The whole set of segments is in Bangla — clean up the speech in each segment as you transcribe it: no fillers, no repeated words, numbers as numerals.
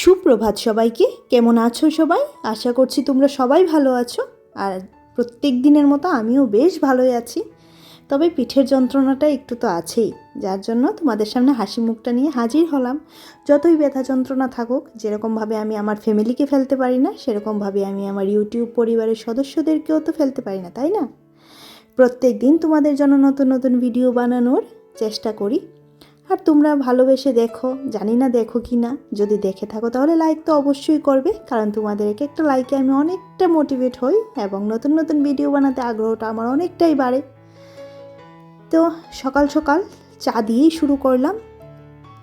সুপ্রভাত সবাইকে। কেমন আছো সবাই? আশা করছি তোমরা সবাই ভালো আছো। আর প্রত্যেক দিনের মতো আমিও বেশ ভালোই আছি। তবে পিঠের যন্ত্রণাটা একটু তো আছেই, যার জন্য তোমাদের সামনে হাসি মুখটা নিয়ে হাজির হলাম। যতই ব্যথা যন্ত্রণা থাকুক, যেরকমভাবে আমি আমার ফ্যামিলিকে ফেলতে পারি না, সেরকমভাবে আমি আমার ইউটিউব পরিবারের সদস্যদেরকেও তো ফেলতে পারি না, তাই না? প্রত্যেক দিন তোমাদের জন্য নতুন নতুন ভিডিও বানানোর চেষ্টা করি। আর তোমরা ভালোবেসে দেখো, জানি না দেখো কি না। যদি দেখে থাকো তাহলে লাইক তো অবশ্যই করবে, কারণ তোমাদের একটা লাইকে আমি অনেকটা মোটিভেট হই এবং নতুন নতুন ভিডিও বানাতে আগ্রহটা আমার অনেকটাই বাড়ে। তো সকাল সকাল চা দিয়েই শুরু করলাম।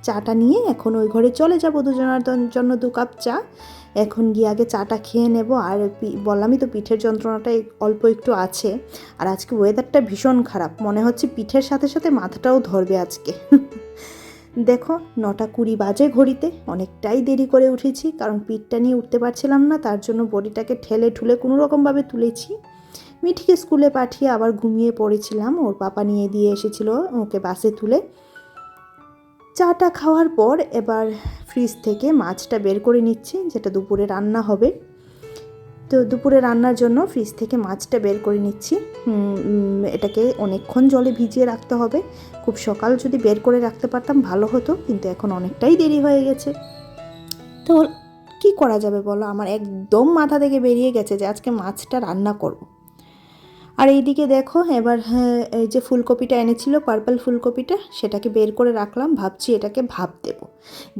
চাটা নিয়ে এখন ওই ঘরে চলে যাবো দুজনের জন্য 2 কাপ চা। এখন গিয়ে আগে চাটা খেয়ে নেব। আর বললামই তো পিঠের যন্ত্রণাটা অল্প একটু আছে। আর আজকে ওয়েদারটা ভীষণ খারাপ, মনে হচ্ছে পিঠের সাথে সাথে মাথাটাও ধরবে আজকে। দেখো 9:20 বাজে ঘড়িতে। অনেকটাই দেরি করে উঠেছি, কারণ পিঠটা নিয়ে উঠতে পারছিলাম না, তার জন্য বডিটাকে ঠেলে ঠুলে কোনো রকমভাবে তুলেছি। মিঠিকে স্কুলে পাঠিয়ে আবার ঘুমিয়ে পড়েছিলাম। ওর পাপা নিয়ে দিয়ে এসেছিল ওকে বাসে তুলে। চাটা খাওয়ার পর এবার ফ্রিজ থেকে মাছটা বের করে নিচ্ছি, যেটা দুপুরে রান্না হবে। তো দুপুরে রান্নার জন্য ফ্রিজ থেকে মাছটা বের করে নিচ্ছি। এটাকে অনেকক্ষণ জলে ভিজিয়ে রাখতে হবে। খুব সকাল যদি বের করে রাখতে পারতাম ভালো হতো, কিন্তু এখন অনেকটাই দেরি হয়ে গেছে। তো কি করা যাবে বলো? আমার একদম মাথা থেকে বেরিয়ে গেছে যে আজকে মাছটা রান্না করব। আর এইদিকে দেখো এবার এই যে ফুলকপিটা এনেছিল, পার্পল ফুলকপিটা, সেটাকে বের করে রাখলাম। ভাবছি এটাকে ভাপ দেব,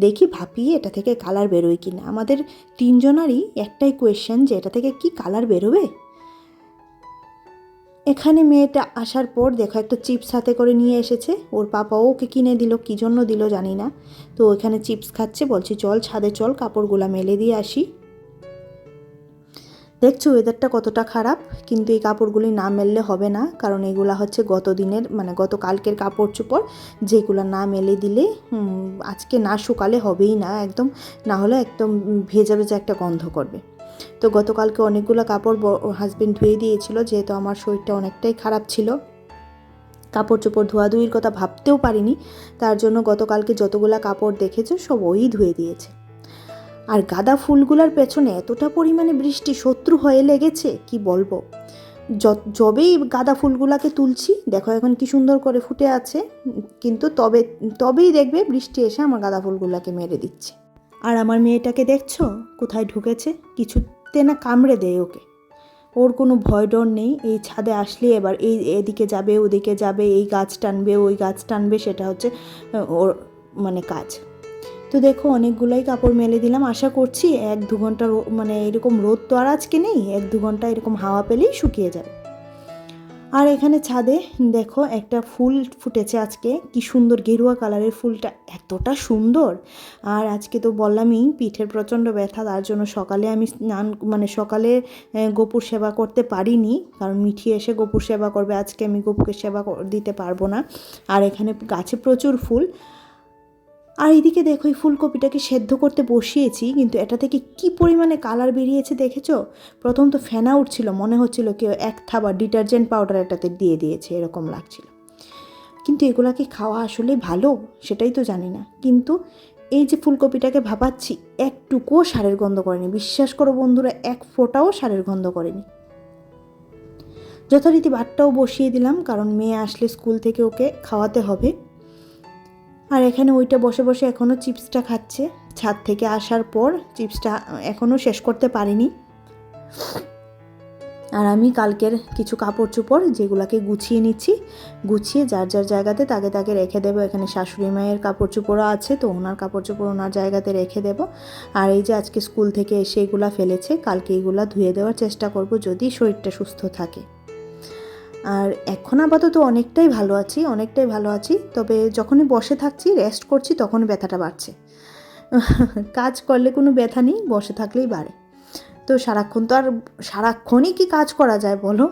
দেখি ভাপিয়ে এটা থেকে কালার বেরোয় কি না। আমাদের তিনজনারই একটাই কোয়েশ্চেন যে এটা থেকে কি কালার বেরোবে। এখানে মেয়েটা আসার পর দেখো একটা চিপস হাতে করে নিয়ে এসেছে। ওর পাপাও ওকে কিনে দিল, কী জন্য দিল জানি না। তো ওখানে চিপস খাচ্ছে। বলছি চল ছাদে চল, কাপড়গুলা মেলে দিয়ে আসি। দেখছো ওয়েদারটা কতটা খারাপ, কিন্তু এই কাপড়গুলি না মেললে হবে না, কারণ এগুলা হচ্ছে গতকালকের কাপড় চোপড়, যেগুলো না মেলে দিলে আজকে না শুকালে হবেই না একদম, না হলে একদম ভেজা ভেজা একটা গন্ধ করবে। তো গতকালকে অনেকগুলো কাপড় হাজবেন্ড ধুয়ে দিয়েছিল, যেহেতু আমার শরীরটা অনেকটাই খারাপ ছিল, কাপড় চোপড় ধোয়াধুয়ির কথা ভাবতেও পারিনি। তার জন্য গতকালকে যতগুলো কাপড় দেখেছো সব ওই ধুয়ে দিয়েছে। আর গাঁদা ফুলগুলোর পেছনে এতটা পরিমাণে বৃষ্টি শত্রু হয়ে লেগেছে কি বলবো। যবেই গাঁদা ফুলগুলোকে তুলছি, দেখো এখন কি সুন্দর করে ফুটে আছে, কিন্তু তবেই দেখবে বৃষ্টি এসে আমার গাঁদা ফুলগুলোকে মেরে দিচ্ছে। আর আমার মেয়েটাকে দেখছো কোথায় ঢুকেছে, কিছুতে না কামড়ে দেয় ওকে। ওর কোনো ভয় ডর নেই। এই ছাদে আসলে এবার এদিকে যাবে ওদিকে যাবে, এই গাছ টানবে ওই গাছ টানবে, সেটা হচ্ছে ওর কাজ। তো দেখো অনেকগুলোই কাপড় মেলে দিলাম। আশা করছি 1-2 ঘন্টা এরকম রোদ তো আর আজকে নেই, 1-2 ঘন্টা এরকম হাওয়া পেলেই শুকিয়ে যাবে। আর এখানে ছাদে দেখো একটা ফুল ফুটেছে আজকে, কি সুন্দর গেরুয়া কালারের ফুলটা, এতটা সুন্দর। আর আজকে তো বললামই পিঠের প্রচণ্ড ব্যথা, তার জন্য সকালে আমি সকালে গপুর সেবা করতে পারিনি, কারণ মিঠি এসে গপুর সেবা করবে, আজকে আমি গপুকে সেবা দিতে পারবো না। আর এখানে গাছে প্রচুর ফুল। আর এদিকে দেখো এই ফুলকপিটাকে সেদ্ধ করতে বসিয়েছি, কিন্তু এটা থেকে কি পরিমাণে কালার বেরিয়েছে দেখেছো। প্রথম তো ফেনা উঠছিল, মনে হচ্ছিল কেউ 1 থাবা ডিটারজেন্ট পাউডার এটাতে দিয়ে দিয়েছে, এরকম লাগছিল। কিন্তু এগুলা কি খাওয়া আসলে ভালো সেটাই তো জানি না। কিন্তু এই যে ফুলকপিটাকে ভাপাচ্ছি, একটুকুও সারের গন্ধ করেনি, বিশ্বাস করো বন্ধুরা, 1 ফোঁটাও সারের গন্ধ করেনি। যথারীতি ভাতটাও বসিয়ে দিলাম, কারণ মেয়ে আসলে স্কুল থেকে ওকে খাওয়াতে হবে। আর এখানে ওইটা বসে বসে এখনও চিপসটা খাচ্ছে। ছাদ থেকে আসার পর চিপসটা এখনও শেষ করতে পারিনি। আর আমি কালকের কিছু কাপড় চোপড় যেগুলোকে গুছিয়ে নিচ্ছি, গুছিয়ে যার যার জায়গাতে তাকে তাকে রেখে দেবো। এখানে শাশুড়ি মায়ের কাপড় চোপড়ও আছে, তো ওনার কাপড় চোপড় ওনার জায়গাতে রেখে দেবো। আর এই যে আজকে স্কুল থেকে এসে এগুলা ফেলেছে, কালকে এগুলা ধুয়ে দেওয়ার চেষ্টা করব যদি শরীরটা সুস্থ থাকে। আর এখন আপাতত অনেকটাই ভালো আছি। তবে যখনই বসে থাকছি রেস্ট করছি তখন ব্যথাটা বাড়ছে। কাজ করলে কোনো ব্যথা নেই, বসে থাকলেই বাড়ে। তো সারাক্ষণই কি কাজ করা যায় বলো।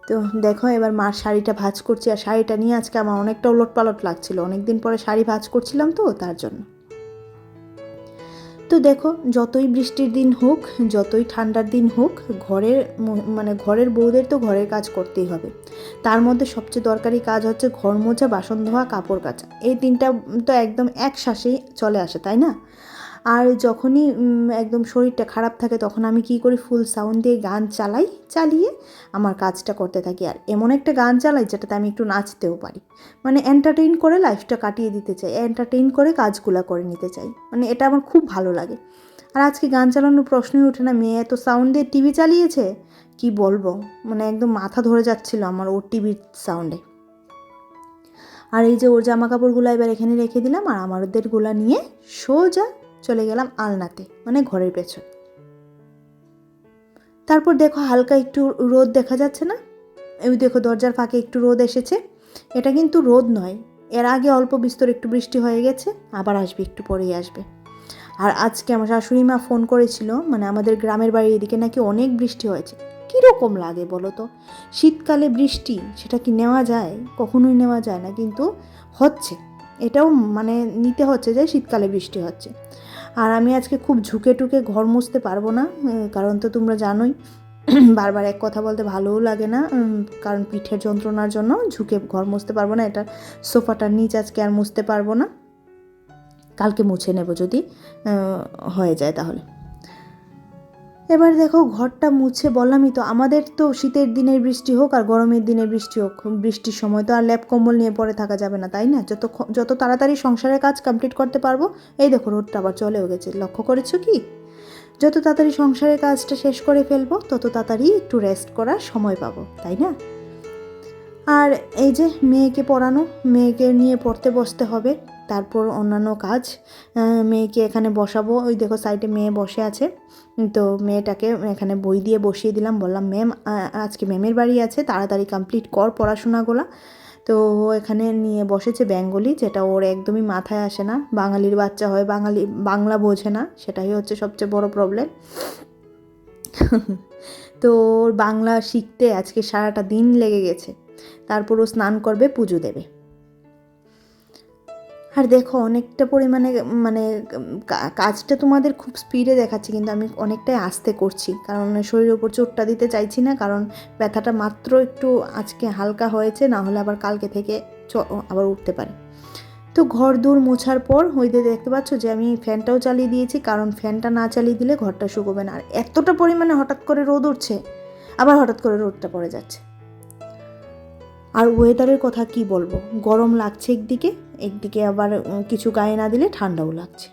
তো দেখো এবার মার শাড়িটা ভাঁজ করছি, আর শাড়িটা নিয়ে আজকে আমার অনেকটা ওলটপালট লাগছিল, অনেকদিন পরে শাড়ি ভাঁজ করছিলাম তো তার জন্য। তো দেখো যতই বৃষ্টির দিন হোক, যতই ঠান্ডার দিন হোক, ঘরের বউদের তো ঘরের কাজ করতেই হবে। তার মধ্যে সবচেয়ে দরকারি কাজ হচ্ছে ঘর মোছা, বাসন ধোয়া, কাপড় কাচা। এই 3টা তো একদম এক শ্বাসেই চলে আসে, তাই না? আর যখনই একদম শরীরটা খারাপ থাকে তখন আমি কী করি, ফুল সাউন্ড দিয়ে গান চালিয়ে আমার কাজটা করতে থাকি। আর এমন একটা গান চালাই যেটাতে আমি একটু নাচতেও পারি, মানে এন্টারটেইন করে লাইফটা কাটিয়ে দিতে চাই, এন্টারটেইন করে কাজগুলো করে নিতে চাই, মানে এটা আমার খুব ভালো লাগে। আর আজকে গান চালানোর প্রশ্নই ওঠে না, মেয়ে এত সাউন্ড দিয়ে টিভি চালিয়েছে, কি বলবো, মানে একদম মাথা ধরে যাচ্ছিল আমার ওর টিভির সাউন্ডে। আর এই যে ওর জামা কাপড়গুলো এবার এখানে রেখে দিলাম, আর আমাদেরগুলো নিয়ে সোজা চলে গেলাম আলনাতে, মানে ঘরের পেছন। তারপর দেখো হালকা একটু রোদ দেখা যাচ্ছে না, এই দেখো দরজার ফাঁকে একটু রোদ এসেছে। এটা কিন্তু রোদ নয়, এর আগে অল্প বিস্তর একটু বৃষ্টি হয়ে গেছে, আবার আসবে, একটু পরেই আসবে। আর আজকে আমার শাশুড়ি মা ফোন করেছিল, মানে আমাদের গ্রামের বাড়ির এদিকে নাকি অনেক বৃষ্টি হয়েছে। কীরকম লাগে বলো তো, শীতকালে বৃষ্টি, সেটা কি নেওয়া যায়? কখনোই নেওয়া যায় না, কিন্তু হচ্ছে, এটাও মানে নিতে হচ্ছে যে শীতকালে বৃষ্টি হচ্ছে। আর আমি আজকে খুব ঝুঁকে টুকে ঘর মুছতে পারবো না, কারণ তো তোমরা জানোই বারবার এক কথা বলতে ভালোও লাগে না, কারণ পিঠের যন্ত্রণার জন্য ঝুঁকে ঘর মুছতে পারবো না। এটা সোফাটার নিচ আজকে আর মুছতে পারবো না, কালকে মুছে নেব যদি হয়ে যায় তাহলে। এবার দেখো ঘরটা মুছে, বললামই তো আমাদের তো শীতের দিনের বৃষ্টি হোক আর গরমের দিনের বৃষ্টি হোক, বৃষ্টির সময় তো আর ল্যাপ কম্বল নিয়ে পরে থাকা যাবে না, তাই না? যত তাড়াতাড়ি সংসারের কাজ কমপ্লিট করতে পারবো। এই দেখো রোদটা আবার চলেও গেছে, লক্ষ্য করেছো কি? যত তাড়াতাড়ি সংসারের কাজটা শেষ করে ফেলবো তত তাড়াতাড়ি একটু রেস্ট করার সময় পাবো, তাই না? আর এই যে মেয়েকে পড়ানো, মেয়েকে নিয়ে পড়তে বসতে হবে, তারপর অন্যান্য কাজ। মেয়েকে এখানে বসাবো, ওই দেখো সাইডে মেয়ে বসে আছে, তো মেয়েটাকে এখানে বই দিয়ে বসিয়ে দিলাম, বললাম ম্যাম আজকে ম্যামের বাড়ি আছে, তাড়াতাড়ি কমপ্লিট কর পড়াশোনাগুলো। তো এখানে নিয়ে বসেছে বেঙ্গলি, যেটা ওর একদমই মাথায় আসে না, বাঙালির বাচ্চা হয় বাংলা বোঝে না, সেটাই হচ্ছে সবচেয়ে বড় প্রবলেম। তো ওর বাংলা শিখতে আজকে সারাটা দিন লেগে গেছে, তারপর ও স্নান করবে, পুজো দেবে। আর দেখো অনেকটা পরিমাণে মানে কাজটা তোমাদের খুব স্পিডে দেখাচ্ছি, কিন্তু আমি অনেকটাই আস্তে করছি, কারণ শরীরের উপর চোটটা দিতে চাইছি না, কারণ ব্যথাটা মাত্র একটু আজকে হালকা হয়েছে, না হলে আবার কালকে থেকে আবার উঠতে পারে। তো ঘর দূর মোছার পর হইতে দেখতে পাচ্ছ যে আমি ফ্যানটাও চালিয়ে দিয়েছি, কারণ ফ্যানটা না চালিয়ে দিলে ঘরটা শুকোবে না। আর এতটা পরিমাণে হঠাৎ করে রোদ উঠছে, আবার হঠাৎ করে রোদটা পড়ে যাচ্ছে। আর ওয়েদারের কথা কি বলবো, গরম লাগছে একদিকে আবার কিছু গায়ে না দিলে ঠান্ডাও লাগছে।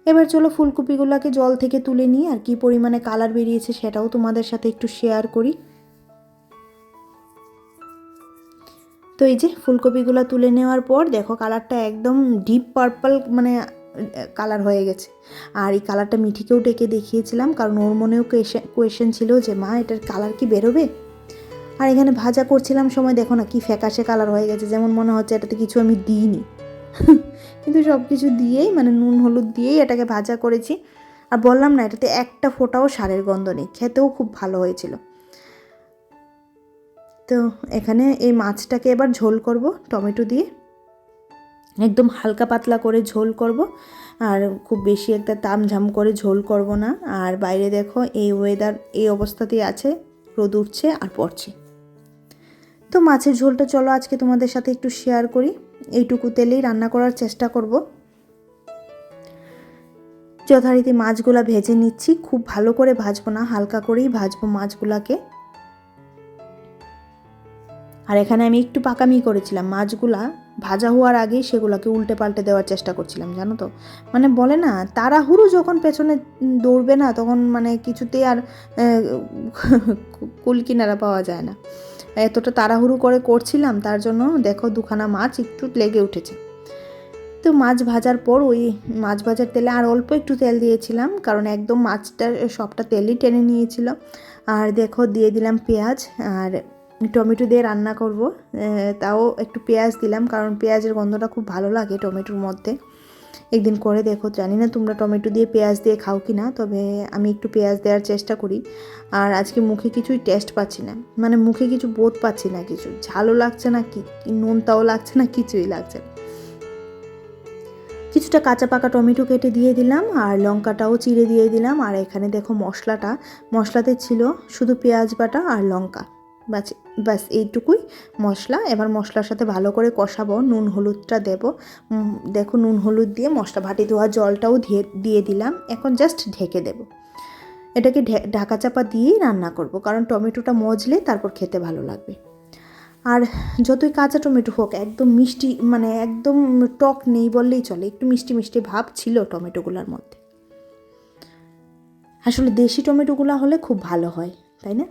এবার চলো ফুলকপিগুলোকে জল থেকে তুলে নিই, আর কি পরিমাণে কালার বেরিয়েছে সেটাও তোমাদের সাথে একটু শেয়ার করি। তো এই যে ফুলকপিগুলো তুলে নেওয়ার পর দেখো কালারটা একদম ডিপ পার্পল মানে কালার হয়ে গেছে। আর এই কালারটা মিঠিকেও ডেকে দেখিয়েছিলাম, কারণ ওর মনেও কোয়েশ্চেন ছিল যে মা এটার কালার কি বেরোবে। আর এখানে ভাজা করছিলাম সময় দেখো না কি ফ্যাকাশে কালার হয়ে গেছে, যেমন মনে হচ্ছে এটাতে কিছু আমি দিইনি, কিন্তু সব কিছু দিয়েই মানে নুন হলুদ দিয়েই এটাকে ভাজা করেছি। আর বললাম না এটাতে একটা ফোঁটাও সারের গন্ধ নেই, খেতেও খুব ভালো হয়েছিল। তো এখানে এই মাছটাকে এবার ঝোল করব টমেটো দিয়ে, একদম হালকা পাতলা করে ঝোল করব, আর খুব বেশি একটা তামঝাম করে ঝোল করব না। আর বাইরে দেখো এই ওয়েদার এই অবস্থাতেই আছে, রোদ উঠছে আর পড়ছে। তো মাছের ঝোলটা চলো আজকে তোমাদের সাথে একটু শেয়ার করি, এইটুকু তেলেই রান্না করার চেষ্টা করব। যথারীতি মাছগুলা ভেজে নিচ্ছি, খুব ভালো করে ভাজবো না, হালকা করেই ভাজবো মাছগুলাকে। আর এখানে আমি একটু পাকামি করেছিলাম, মাছগুলা ভাজা হওয়ার আগেই সেগুলোকে উল্টে পাল্টে দেওয়ার চেষ্টা করছিলাম, জানো তো, মানে বলে না তাড়াহুড়ো যখন পেছনে দৌড়বে না তখন মানে কিছুতেই আর কুল কিনারা পাওয়া যায় না। এতটা তাড়াহুড়ো করে করছিলাম, তার জন্য দেখো দুখানা মাছ একটু লেগে উঠেছে। তো মাছ ভাজার পর ওই মাছ ভাজার তেলে আর অল্প একটু তেল দিয়েছিলাম, কারণ একদম মাছটা সবটা তেলই টেনে নিয়েছিল। আর দেখো দিয়ে দিলাম পেঁয়াজ, আর টমেটো দিয়ে রান্না করব, তাও একটু পেঁয়াজ দিলাম, কারণ পেঁয়াজের গন্ধটা খুব ভালো লাগে টমেটোর মধ্যে। একদিন করে দেখো, জানি না তোমরা টমেটো দিয়ে পেঁয়াজ দিয়ে খাও কি না, তবে আমি একটু পেঁয়াজ দেওয়ার চেষ্টা করি। আর আজকে মুখে কিছুই টেস্ট পাচ্ছি না, মানে মুখে কিছু বোধ পাচ্ছি না, কিছু ঝালও লাগছে না, কি নুনটাও লাগছে না, কিছুই লাগছে না। কিছুটা কাঁচা পাকা টমেটো কেটে দিয়ে দিলাম, আর লঙ্কাটাও চিড়ে দিয়ে দিলাম। আর এখানে দেখো মশলাতে ছিল শুধু পেঁয়াজ বাটা আর লঙ্কা, ব্যাস এইটুকুই মশলা। এবার মশলার সাথে ভালো করে কষাবো, নুন হলুদটা দেবো। দেখো নুন হলুদ দিয়ে মশলা ভাটি ধোয়া জলটাও দিয়ে দিলাম। এখন জাস্ট ঢেকে দেবো। এটাকে ঢাকা চাপা দিয়েই রান্না করব, কারণ টমেটোটা মজলে তারপর খেতে ভালো লাগবে। আর যতই কাঁচা টমেটো হোক, একদম মিষ্টি মানে একদম টক নেই বললেই চলে, একটু মিষ্টি মিষ্টি ভাব ছিল টমেটোগুলোর মধ্যে। আসলে দেশি টমেটোগুলো হলে খুব ভালো হয়, তাই না?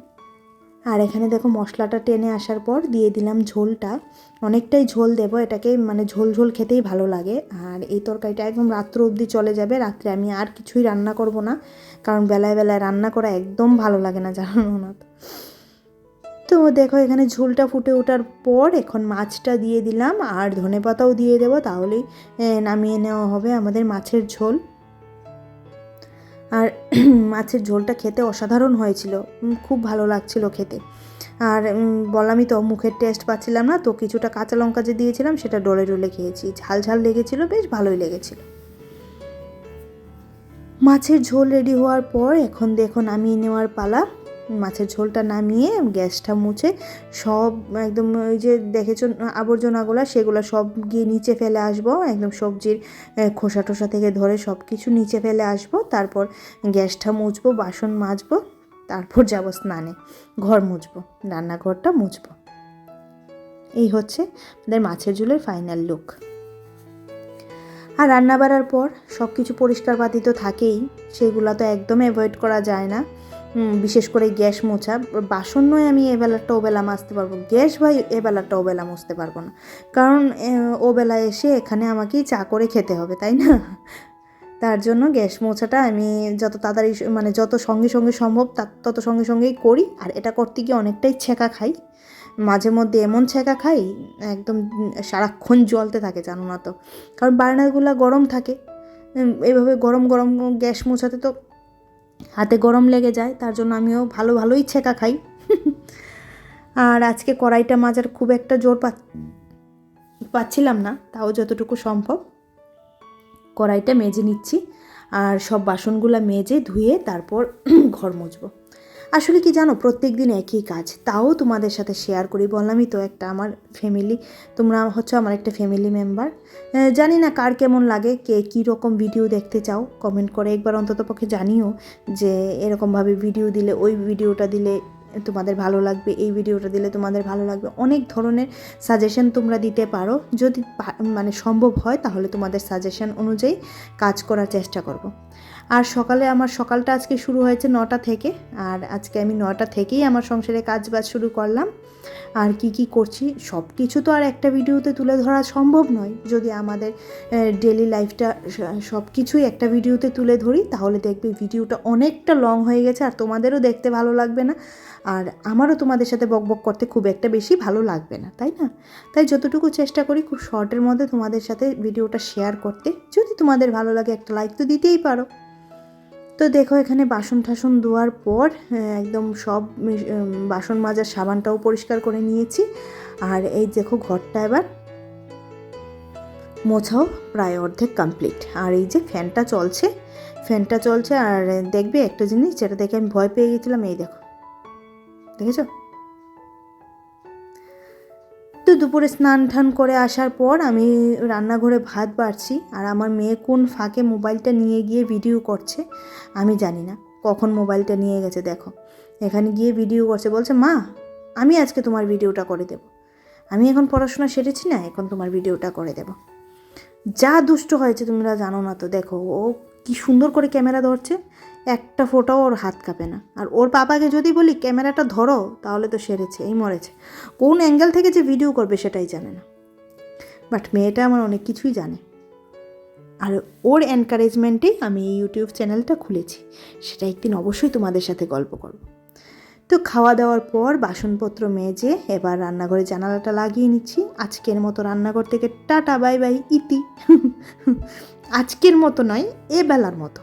আর এখানে দেখো মশলাটা টেনে আসার পর দিয়ে দিলাম ঝোলটা। অনেকটাই ঝোল দেবো, এটাকে মানে ঝোল ঝোল খেতেই ভালো লাগে। আর এই তরকারিটা একদম রাত্র অবধি চলে যাবে। রাত্রে আমি আর কিছুই রান্না করব না, কারণ বেলায় বেলায় রান্না করা একদম ভালো লাগে না, জানো না তো। তো দেখো এখানে ঝোলটা ফুটে ওঠার পর এখন মাছটা দিয়ে দিলাম, আর ধনেপাতাও দিয়ে দেবো, তাহলেই নামিয়ে নেওয়া হবে আমাদের মাছের ঝোল। আর মাছের ঝোলটা খেতে অসাধারণ হয়েছিল, খুব ভালো লাগছিল খেতে। আর বললামই তো মুখের টেস্ট পাচ্ছিলাম না, তো কিছুটা কাঁচা লঙ্কা যে দিয়েছিলাম সেটা ডলে ডলে খেয়েছি। ঝাল ঝাল লেগেছিলো, বেশ ভালোই লেগেছিল। মাছের ঝোল রেডি হওয়ার পর এখন দেখো নামিয়ে নেওয়ার পালা। মাছের ঝোলটা নামিয়ে গ্যাসটা মুছে সব একদম ওই যে দেখেছো আবর্জনাগুলো, সেগুলো সব গিয়ে নিচে ফেলে আসবো। একদম সবজির খোসা টোসা থেকে ধরে সব কিছু নিচে ফেলে আসবো। তারপর গ্যাসটা মুছবো, বাসন মাজবো, তারপর যাবো স্নানে, ঘর মুছবো, রান্নাঘরটা মুছবো। এই হচ্ছে আমাদের মাছের ঝোলের ফাইনাল লুক। আর রান্না বাড়ার পর সব কিছু পরিষ্কার পাতি তো থাকেই, সেগুলো তো একদম অ্যাভয়েড করা যায় না। বিশেষ করে গ্যাস মোছা। বাসন নয় আমি এবেলাটা ওবেলা মাজতে পারবো, গ্যাস ভাই এবেলাটা ওবেলা মুছতে পারবো না, কারণ ওবেলা এসে এখানে আমাকেই চা করে খেতে হবে, তাই না? তার জন্য গ্যাস মোছাটা আমি যত তাড়াতাড়ি মানে যত সঙ্গে সঙ্গে সম্ভব তত সঙ্গে সঙ্গেই করি। আর এটা করতে গিয়ে অনেকটাই ছ্যাঁকা খাই, মাঝে মধ্যে এমন ছ্যাঁকা খাই একদম সারাক্ষণ জ্বলতে থাকে, জানো না তো। কারণ বার্নারগুলো গরম থাকে, এইভাবে গরম গরম গ্যাস মোছাতে তো হাতে গরম লেগে যায়, তার জন্য আমিও ভালোই ছ্যাঁকা খাই। আর আজকে কড়াইটা মাজার খুব একটা জোর পাচ্ছিলাম না, তাও যতটুকু সম্ভব কড়াইটা মেজে নিচ্ছি। আর সব বাসনগুলো মেজে ধুয়ে তারপর ঘর মুছবো। আসলে কি জানো, প্রত্যেক দিন একই কাজ, তাও তোমাদের সাথে শেয়ার করি। বললামই তো একটা আমার ফ্যামিলি, তোমরা হচ্ছে আমার একটা ফ্যামিলি মেম্বার। জানি না কার কেমন লাগে, কে কী রকম ভিডিও দেখতে চাও, কমেন্ট করে একবার অন্ততপক্ষে জানিও যে এরকমভাবে ভিডিও দিলে, ওই ভিডিওটা দিলে তোমাদের ভালো লাগবে, এই ভিডিওটা দিলে তোমাদের ভালো লাগবে। অনেক ধরনের সাজেশন তোমরা দিতে পারো, যদি মানে সম্ভব হয় তাহলে তোমাদের সাজেশন অনুযায়ী কাজ করার চেষ্টা করব। আর সকালে আমার সকালটা আজকে শুরু হয়েছে 9টা থেকে, আর আজকে আমি 9টা থেকেই আমার সংসারে কাজ বাজ শুরু করলাম। আর কি করছি সব কিছু তো আর একটা ভিডিওতে তুলে ধরা সম্ভব নয়। যদি আমাদের ডেলি লাইফটা সব কিছুই একটা ভিডিওতে তুলে ধরি, তাহলে দেখবে ভিডিওটা অনেকটা লং হয়ে গেছে, আর তোমাদেরও দেখতে ভালো লাগবে না, আর আমারও তোমাদের সাথে বকবক করতে খুব একটা বেশি ভালো লাগবে না, তাই না? তাই যতটুকু চেষ্টা করি খুব শর্টের মধ্যে তোমাদের সাথে ভিডিওটা শেয়ার করতে। যদি তোমাদের ভালো লাগে একটা লাইক তো দিতেই পারো। তো দেখো এখানে বাসন টাসন ধোয়ার পর একদম সব বাসন মাজার সাবানটাও পরিষ্কার করে নিয়েছি। আর এই দেখো ঘরটা এবার মোছাও প্রায় অর্ধেক কমপ্লিট। আর এই যে ফ্যানটা চলছে, আর দেখবে একটা জিনিস যেটা দেখে আমি ভয় পেয়ে গেছিলাম, এই দেখো, দেখেছো? তো দুপুরে স্নান টান করে আসার পর আমি রান্নাঘরে ভাত বাড়ছি, আর আমার মেয়ে কোন ফাঁকে মোবাইলটা নিয়ে গিয়ে ভিডিও করছে আমি জানি না, কখন মোবাইলটা নিয়ে গেছে। দেখো এখানে গিয়ে ভিডিও করছে, বলছে মা আমি আজকে তোমার ভিডিওটা করে দেব। আমি এখন পড়াশোনা সেরেছি না, এখন তোমার ভিডিওটা করে দেব। যা দুষ্ট হয়েছে তোমরা জানো না তো। দেখো ও কি সুন্দর করে ক্যামেরা ধরছে, একটা ফোটাও ওর হাত কাঁপে না। আর ওর বাবাকে যদি বলি ক্যামেরাটা ধরো, তাহলে তো সেরেছে, এই মরেছে। কোন অ্যাঙ্গেল থেকে যে ভিডিও করবে সেটাই জানে না। বাট মেয়েটা আমার অনেক কিছুই জানে, আর ওর এনকারেজমেন্টেই আমি এই ইউটিউব চ্যানেলটা খুলেছি। সেটা একদিন অবশ্যই তোমাদের সাথে গল্প করব। তো খাওয়া দাওয়ার পর বাসনপত্র মেজে এবার রান্নাঘরে জানালাটা লাগিয়ে নিচ্ছি। আজকের মতো রান্নাঘর থেকে টাটা বাই বাই ইতি। আজকের মতো নয়, এ বেলার মতো।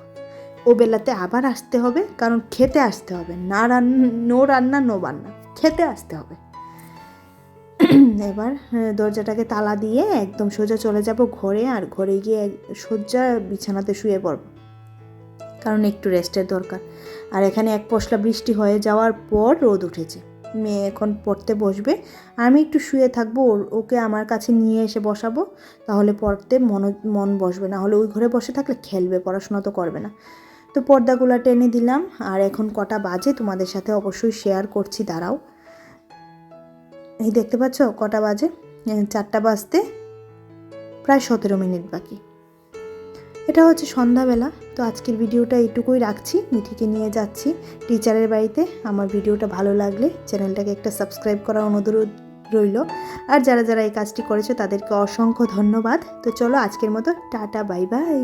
ও বেলাতে আবার আসতে হবে, কারণ খেতে আসতে হবে। নো রান্না নো বান্না, খেতে আসতে হবে। এবার দরজাটাকে তালা দিয়ে একদম সোজা চলে যাব ঘরে, আর ঘরে গিয়ে সোজা বিছানাতে শুয়ে পড়ব, কারণ একটু রেস্টের দরকার। আর এখানে এক পশলা বৃষ্টি হয়ে যাওয়ার পর রোদ উঠেছে, মেয়ে এখন পড়তে বসবে, আমি একটু শুয়ে থাকবো, ওকে আমার কাছে নিয়ে এসে বসাবো, তাহলে পড়তে মন বসবে, না হলে ওই ঘরে বসে থাকলে খেলবে, পড়াশোনা তো করবে না। তো পর্দাগুলো টেনে দিলাম, আর এখন কটা বাজে তোমাদের সাথে অবশ্যই শেয়ার করছি, দাঁড়াও। এই দেখতে পাচ্ছ কটা বাজে, 4টা বাজতে প্রায় 17 মিনিট বাকি। এটা হচ্ছে সন্ধ্যাবেলা। তো আজকের ভিডিওটা এইটুকুই রাখছি, মিঠিকে নিয়ে যাচ্ছি টিচারের বাড়িতে। আমার ভিডিওটা ভালো লাগলে চ্যানেলটাকে একটা সাবস্ক্রাইব করার অনুরোধ রইল, আর যারা যারা এই কাজটি করেছে তাদেরকে অসংখ্য ধন্যবাদ। তো চলো আজকের মতো টাটা, বাই বাই।